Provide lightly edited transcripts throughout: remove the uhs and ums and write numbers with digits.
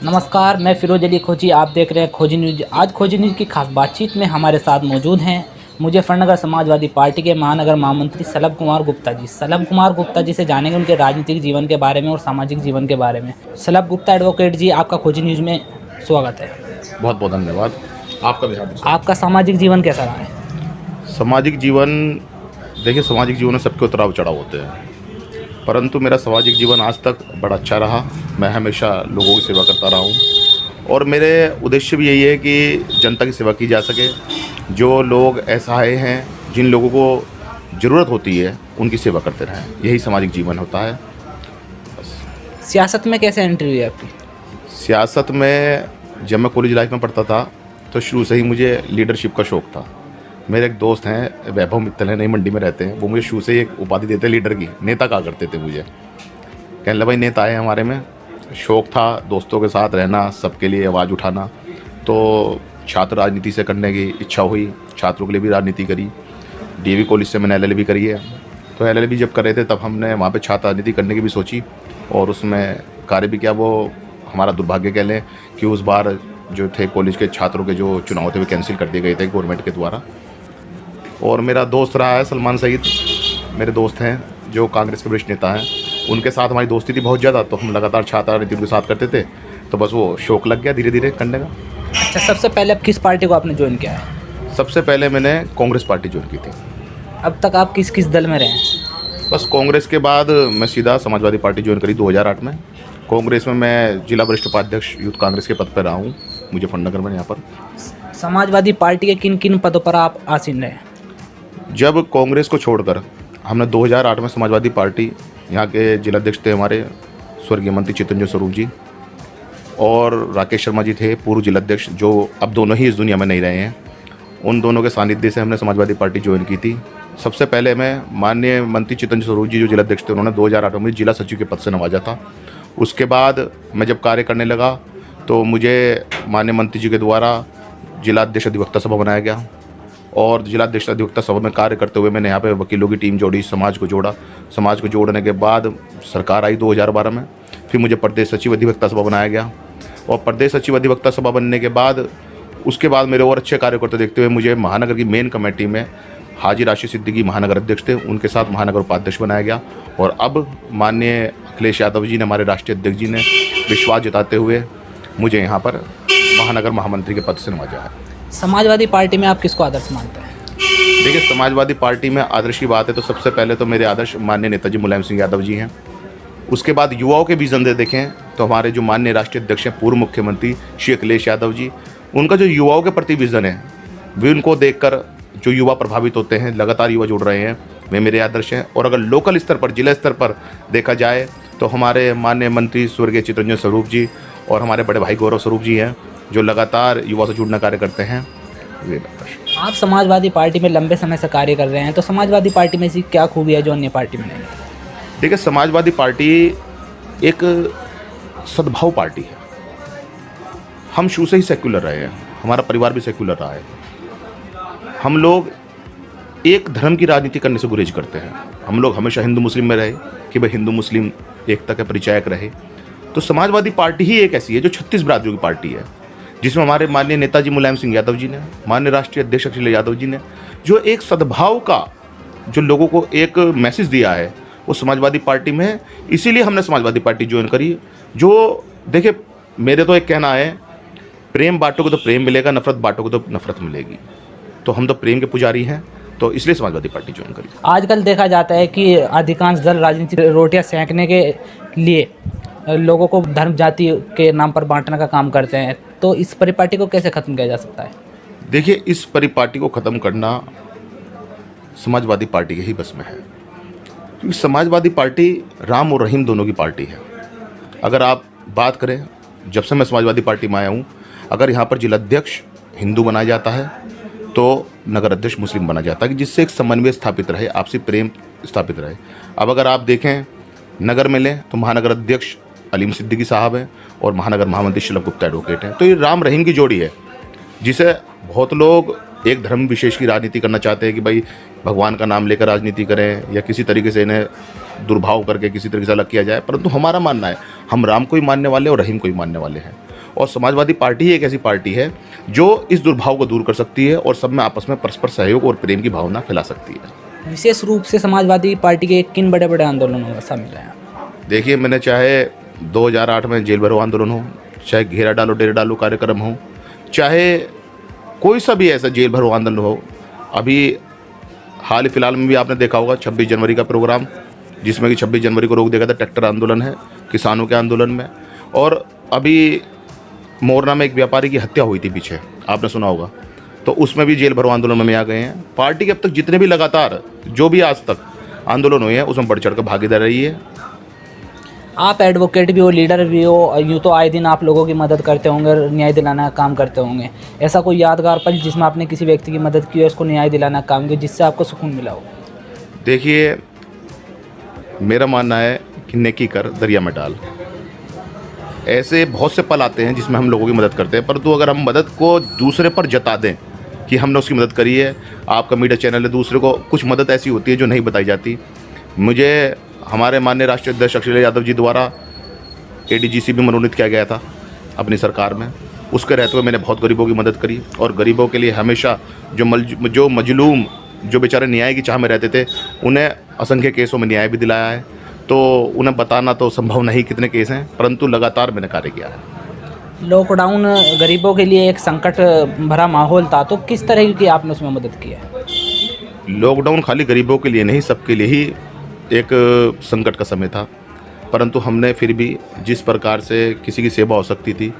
नमस्कार, मैं फिरोज अली खोजी। आप देख रहे हैं खोजी न्यूज़। आज खोजी न्यूज़ की खास बातचीत में हमारे साथ मौजूद हैं मुजफ्फरनगर समाजवादी पार्टी के महानगर महामंत्री सलभ कुमार गुप्ता जी। सलभ कुमार गुप्ता जी से जानेंगे उनके राजनीतिक जीवन के बारे में और सामाजिक जीवन के बारे में। सलभ गुप्ता एडवोकेट जी, आपका खोजी न्यूज़ में स्वागत है। बहुत बहुत धन्यवाद। आपका भी हार्दिक स्वागत। आपका सामाजिक जीवन कैसा रहा है? सामाजिक जीवन, देखिए सामाजिक जीवन में सबके उतराव चढ़ाव होते हैं, परंतु मेरा सामाजिक जीवन आज तक बड़ा अच्छा रहा। मैं हमेशा लोगों की सेवा करता रहा हूँ और मेरे उद्देश्य भी यही है कि जनता की सेवा की जा सके। जो लोग असहाय हैं, जिन लोगों को ज़रूरत होती है, उनकी सेवा करते रहें, यही सामाजिक जीवन होता है। सियासत में कैसे एंट्री हुई आपकी? सियासत में जब मैं कॉलेज लाइफ में पढ़ता था तो शुरू से ही मुझे लीडरशिप का शौक़ था। मेरे एक दोस्त हैं, वैभव मित्तल हैं, नई मंडी में रहते हैं। वो मुझे शुरू से एक उपाधि देते लीडर की, नेता कहा करते थे मुझे। कहने लगे भाई नेता है हमारे में। शौक़ था दोस्तों के साथ रहना, सबके लिए आवाज़ उठाना। तो छात्र राजनीति से करने की इच्छा हुई, छात्रों के लिए भी राजनीति करी। डीएवी कॉलेज से मैंने एलएलबी करी है। तो एलएलबी जब कर रहे थे तब हमने वहाँ पर छात्र राजनीति करने की भी सोची और उसमें कार्य भी किया। वो हमारा दुर्भाग्य कह लें कि उस बार जो थे कॉलेज के छात्रों के जो चुनाव थे वो कैंसिल कर दिए गए थे गवर्नमेंट के द्वारा। और मेरा दोस्त रहा है सलमान सईद, मेरे दोस्त हैं जो कांग्रेस के वरिष्ठ नेता हैं। उनके साथ हमारी दोस्ती थी बहुत ज़्यादा, तो हम लगातार छात्र राजनीति उनके साथ करते थे। तो बस वो शौक़ लग गया धीरे धीरे करने का। अच्छा, सबसे पहले किस पार्टी को आपने ज्वाइन किया है? सबसे पहले मैंने कांग्रेस पार्टी ज्वाइन की थी। अब तक आप किस किस दल में रहे हैं? बस कांग्रेस के बाद मैं सीधा समाजवादी पार्टी ज्वाइन करी 2008 में। कांग्रेस में मैं जिला वरिष्ठ उपाध्यक्ष यूथ कांग्रेस के पद पर रहा हूँ मुजफ्फरनगर में। यहाँ पर समाजवादी पार्टी के किन किन पदों पर आप आसीन रहे? जब कांग्रेस को छोड़कर हमने 2008 में समाजवादी पार्टी, यहाँ के जिलाध्यक्ष थे हमारे स्वर्गीय मंत्री चितरंजन स्वरूप जी और राकेश शर्मा जी थे पूर्व जिलाध्यक्ष, जो अब दोनों ही इस दुनिया में नहीं रहे हैं। उन दोनों के सानिध्य से हमने समाजवादी पार्टी ज्वाइन की थी। सबसे पहले मैं माननीय मंत्री चितरंजन स्वरूप जी जो जिलाध्यक्ष थे, उन्होंने 2008 में जिला सचिव के पद से नवाजा था। उसके बाद मैं जब कार्य करने लगा तो मुझे माननीय मंत्री जी के द्वारा जिलाध्यक्ष अधिवक्ता सभा बनाया गया और जिलाध्यक्ष अधिवक्ता सभा में कार्य करते हुए मैंने यहाँ पे वकीलों की टीम जोड़ी, समाज को जोड़ा। समाज को जोड़ने के बाद सरकार आई 2012 में। फिर मुझे प्रदेश सचिव अधिवक्ता सभा बनाया गया और प्रदेश सचिव अधिवक्ता सभा बनने के बाद उसके बाद मेरे और अच्छे कार्य करते देखते हुए मुझे महानगर की मेन कमेटी में हाजी राशिद सिद्दीकी महानगर अध्यक्ष थे, उनके साथ महानगर उपाध्यक्ष बनाया गया। और अब माननीय अखिलेश यादव जी ने, हमारे राष्ट्रीय अध्यक्ष जी ने विश्वास जताते हुए मुझे यहाँ पर महानगर महामंत्री के पद से नवाजा है। समाजवादी पार्टी में आप किसको आदर्श मानते हैं? देखिए समाजवादी पार्टी में आदर्श की बात है तो सबसे पहले तो मेरे आदर्श माननीय नेताजी मुलायम सिंह यादव जी हैं। उसके बाद युवाओं के विजन दे देखें तो हमारे जो माननीय राष्ट्रीय अध्यक्ष हैं पूर्व मुख्यमंत्री श्री अखिलेश यादव जी, उनका जो युवाओं के प्रति विजन है, वे उनको देखकर जो युवा प्रभावित होते हैं, लगातार युवा जुड़ रहे हैं, वे मेरे आदर्श हैं। और अगर लोकल स्तर पर, जिला स्तर पर देखा जाए तो हमारे माननीय मंत्री स्वर्गीय चितरंजन स्वरूप जी और हमारे बड़े भाई गौरव स्वरूप जी हैं जो लगातार युवा से जुड़ना कार्य करते हैं। आप समाजवादी पार्टी में लंबे समय से कार्य कर रहे हैं, तो समाजवादी पार्टी में ऐसी क्या खूबी है जो अन्य पार्टी में नहीं है? देखिए समाजवादी पार्टी एक सद्भाव पार्टी है। हम शुरू से ही सेक्युलर रहे हैं, हमारा परिवार भी सेक्युलर रहा है। हम लोग एक धर्म की राजनीति करने से गुरेज करते हैं। हम लोग हमेशा हिंदू मुस्लिम में रहे कि भाई हिंदू मुस्लिम एकता के परिचायक रहे। तो समाजवादी पार्टी ही एक ऐसी है जो 36 बिरादरियों की पार्टी है, जिसमें हमारे माननीय नेताजी मुलायम सिंह यादव जी ने, माननीय राष्ट्रीय अध्यक्ष अखिलेश यादव जी ने जो एक सद्भाव का जो लोगों को एक मैसेज दिया है वो समाजवादी पार्टी में है। इसीलिए हमने समाजवादी पार्टी ज्वाइन करी। जो देखिए मेरे तो एक कहना है, प्रेम बांटोगे तो प्रेम मिलेगा, नफरत बांटोगे तो नफरत मिलेगी। तो हम तो प्रेम के पुजारी हैं, तो इसलिए समाजवादी पार्टी ज्वाइन करी। आजकल देखा जाता है कि अधिकांश दल राजनीति रोटियां सेंकने के लिए लोगों को धर्म जाति के नाम पर बांटने का काम करते हैं, तो इस परिपाटी को कैसे ख़त्म किया जा सकता है? देखिए इस परिपाटी को ख़त्म करना समाजवादी पार्टी के ही बस में है, क्योंकि समाजवादी पार्टी राम और रहीम दोनों की पार्टी है। अगर आप बात करें, जब से मैं समाजवादी पार्टी में आया हूँ, अगर यहाँ पर जिलाध्यक्ष हिंदू बनाया जाता है तो नगर अध्यक्ष मुस्लिम बना जाता है, कि जिससे एक समन्वय स्थापित रहे, आपसी प्रेम स्थापित रहे। अब अगर आप देखें नगर में लें तो महानगर अध्यक्ष अलीम सिद्दीकी साहब हैं और महानगर महामंत्री सलभ गुप्ता एडवोकेट हैं। तो ये राम रहीम की जोड़ी है, जिसे बहुत लोग एक धर्म विशेष की राजनीति करना चाहते हैं कि भाई भगवान का नाम लेकर राजनीति करें या किसी तरीके से इन्हें दुर्भाव करके किसी तरीके से अलग किया जाए। परंतु हमारा मानना है, हम राम को ही मानने वाले और रहीम को ही मानने वाले हैं। और समाजवादी पार्टी ही एक ऐसी पार्टी है जो इस दुर्भाव को दूर कर सकती है और सब में आपस में परस्पर सहयोग और प्रेम की भावना फैला सकती है। विशेष रूप से समाजवादी पार्टी के किन बड़े बड़े आंदोलनों में शामिल हैं? देखिए, मैंने चाहे 2008 में जेल भरो आंदोलन हो, चाहे घेरा डालो डेरा डालो कार्यक्रम हो, चाहे कोई सा भी ऐसा जेल भरो आंदोलन हो, अभी हाल फिलहाल में भी आपने देखा होगा 26 जनवरी का प्रोग्राम, जिसमें कि 26 जनवरी को रोक दिया गया था। ट्रैक्टर आंदोलन है किसानों के आंदोलन में। और अभी मोरना में एक व्यापारी की हत्या हुई थी पीछे, आपने सुना होगा, तो उसमें भी जेल भरो आंदोलन में आ गए हैं। पार्टी के अब तक जितने भी लगातार जो भी आज तक आंदोलन हुए हैं उसमें बढ़ चढ़ कर भागीदार रही है। आप एडवोकेट भी हो, लीडर भी हो, यूँ तो आए दिन आप लोगों की मदद करते होंगे, न्याय दिलाना का काम करते होंगे। ऐसा कोई यादगार पल जिसमें आपने किसी व्यक्ति की मदद की हो, उसको न्याय दिलाना का काम किया, जिससे आपको सुकून मिला हो? देखिए, मेरा मानना है कि नेकी कर दरिया में डाल। ऐसे बहुत से पल आते हैं जिसमें हम लोगों की मदद करते हैं, परंतु अगर हम मदद को दूसरे पर जता दें कि हमने उसकी मदद करी है, आपका मीडिया चैनल है, दूसरे को कुछ मदद ऐसी होती है जो नहीं बताई जाती। मुझे हमारे माननीय राष्ट्रीय अध्यक्ष अखिलेश यादव जी द्वारा ADGC भी मनोनीत किया गया था अपनी सरकार में। उसके रहते हुए मैंने बहुत गरीबों की मदद करी और गरीबों के लिए हमेशा जो मजलूम, जो बेचारे न्याय की चाह में रहते थे, उन्हें असंख्य केसों में न्याय भी दिलाया है। तो उन्हें बताना तो संभव नहीं कितने केस हैं, परंतु लगातार मैंने कार्य किया है। लॉकडाउन गरीबों के लिए एक संकट भरा माहौल था, तो किस तरह की आपने उसमें मदद की है? लॉकडाउन खाली गरीबों के लिए नहीं, सबके लिए ही एक संकट का समय था, परंतु हमने फिर भी जिस प्रकार से किसी की सेवा हो सकती थी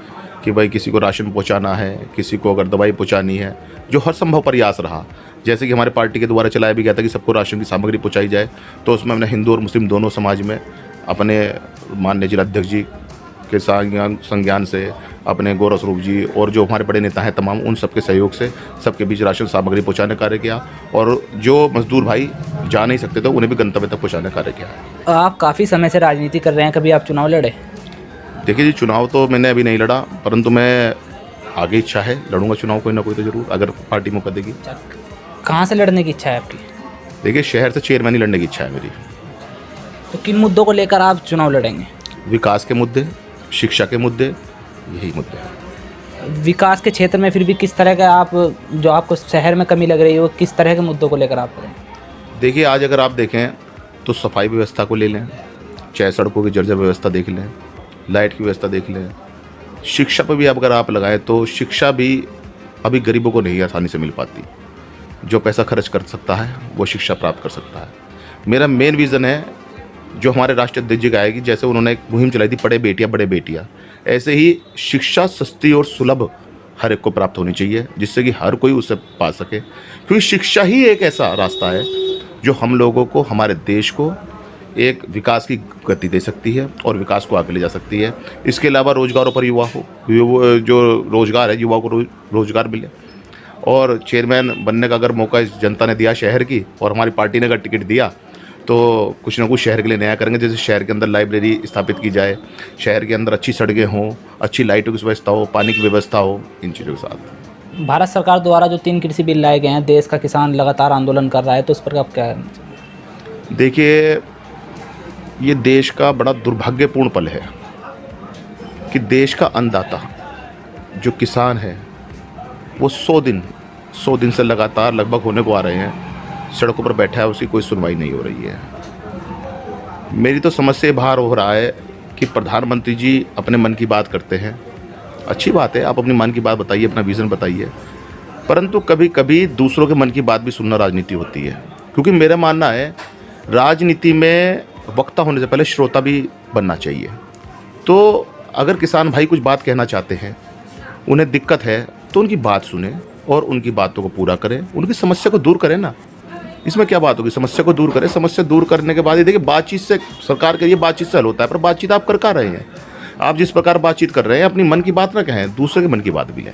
कि भाई किसी को राशन पहुंचाना है, किसी को अगर दवाई पहुंचानी है, जो हर संभव प्रयास रहा, जैसे कि हमारे पार्टी के द्वारा चलाया भी गया था कि सबको राशन की सामग्री पहुंचाई जाए, तो उसमें हमने हिंदू और मुस्लिम दोनों समाज में अपने माननीय जिलाध्यक्ष जी के संज्ञान से, अपने गौरव स्वरूप जी और जो हमारे बड़े नेता हैं तमाम, उन सबके सहयोग से सबके बीच राशन सामग्री पहुंचाने का कार्य किया। और जो मजदूर भाई जा नहीं सकते थे उन्हें भी गंतव्य तक पहुंचाने का कार्य किया। आप काफ़ी समय से राजनीति कर रहे हैं, कभी आप चुनाव लड़े? देखिए जी, चुनाव तो मैंने अभी नहीं लड़ा, परंतु मैं आगे इच्छा है लड़ूंगा चुनाव कोई ना कोई तो ज़रूर, अगर पार्टी मौका देगी। कहाँ से लड़ने की इच्छा है आपकी? देखिए, शहर से चेयरमैन ही लड़ने की इच्छा है मेरी। तो किन मुद्दों को लेकर आप चुनाव लड़ेंगे? विकास के मुद्दे, शिक्षा के मुद्दे, यही मुद्दे हैं। विकास के क्षेत्र में फिर भी किस तरह का आप, जो आपको शहर में कमी लग रही हो, किस तरह के मुद्दों को लेकर आप करें? देखिए, आज अगर आप देखें तो सफाई व्यवस्था को ले लें, चाहे सड़कों की जर्जर व्यवस्था देख लें, लाइट की व्यवस्था देख लें, शिक्षा पर भी अगर आप लगाएं तो शिक्षा भी अभी गरीबों को नहीं आसानी से मिल पाती। जो पैसा खर्च कर सकता है वो शिक्षा प्राप्त कर सकता है। मेरा मेन विज़न है जो हमारे राष्ट्रीय अध्यक्ष जी का है कि जैसे उन्होंने एक मुहिम चलाई थी पढ़े बेटियां बड़े बेटियां, ऐसे ही शिक्षा सस्ती और सुलभ हर एक को प्राप्त होनी चाहिए, जिससे कि हर कोई उसे पा सके, क्योंकि शिक्षा ही एक ऐसा रास्ता है जो हम लोगों को, हमारे देश को एक विकास की गति दे सकती है और विकास को आगे ले जा सकती है। इसके अलावा रोजगारों पर जो रोजगार है, युवाओं को रोजगार मिले। और चेयरमैन बनने का अगर मौका इस जनता ने दिया शहर की, और हमारी पार्टी ने अगर टिकट दिया, तो कुछ ना कुछ शहर के लिए नया करेंगे। जैसे शहर के अंदर लाइब्रेरी स्थापित की जाए, शहर के अंदर अच्छी सड़कें हों, अच्छी लाइटों की व्यवस्था हो, पानी की व्यवस्था हो, इन चीज़ों के साथ। भारत सरकार द्वारा जो 3 कृषि बिल लाए गए हैं, देश का किसान लगातार आंदोलन कर रहा है, तो उस पर आप क्या कहना चाहिए? देखिए, ये देश का बड़ा दुर्भाग्यपूर्ण पल है कि देश का अन्नदाता जो किसान है वो 100 दिन से लगातार लगभग होने को आ रहे हैं, सड़कों पर बैठा है, उसकी कोई सुनवाई नहीं हो रही है। मेरी तो समझ से बाहर हो रहा है कि प्रधानमंत्री जी अपने मन की बात करते हैं, अच्छी बात है, आप अपनी मन की बात बताइए, अपना विज़न बताइए, परंतु कभी कभी दूसरों के मन की बात भी सुनना राजनीति होती है। क्योंकि मेरा मानना है राजनीति में वक्ता होने से पहले श्रोता भी बनना चाहिए। तो अगर किसान भाई कुछ बात कहना चाहते हैं, उन्हें दिक्कत है, तो उनकी बात सुने और उनकी बातों को पूरा करें, उनकी समस्या को दूर करें ना। इसमें क्या बात होगी, समस्या को दूर करें। समस्या दूर करने के बाद ये देखिए, बातचीत से, सरकार के लिए बातचीत से हल होता है, पर बातचीत आप कर रहे हैं। आप जिस प्रकार बातचीत कर रहे हैं, अपनी मन की बात ना कहें, दूसरे के मन की बात भी लें।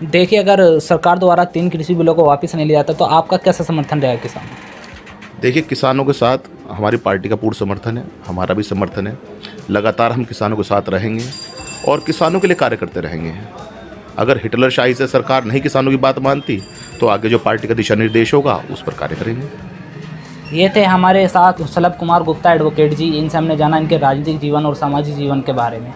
देखिए, अगर सरकार द्वारा 3 कृषि बिलों को वापस नहीं लिया जाता तो आपका कैसा समर्थन रहेगा किसान? देखिए, किसानों के साथ हमारी पार्टी का पूर्ण समर्थन है, हमारा भी समर्थन है। लगातार हम किसानों के साथ रहेंगे और किसानों के लिए कार्य करते रहेंगे। अगर हिटलरशाही से सरकार नहीं किसानों की बात मानती तो आगे जो पार्टी का दिशा निर्देश होगा उस पर कार्य करेंगे। ये थे हमारे साथ शलभ कुमार गुप्ता एडवोकेट जी। इनसे हमने जाना इनके राजनीतिक जीवन और सामाजिक जीवन के बारे में।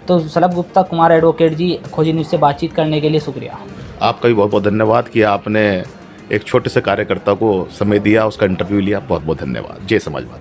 तो सलभ गुप्ता कुमार एडवोकेट जी, खोजी न्यूज़ से बातचीत करने के लिए शुक्रिया। आपका भी बहुत बहुत धन्यवाद कि आपने एक छोटे से कार्यकर्ता को समय दिया, उसका इंटरव्यू लिया। बहुत बहुत धन्यवाद। जय समाजवादी।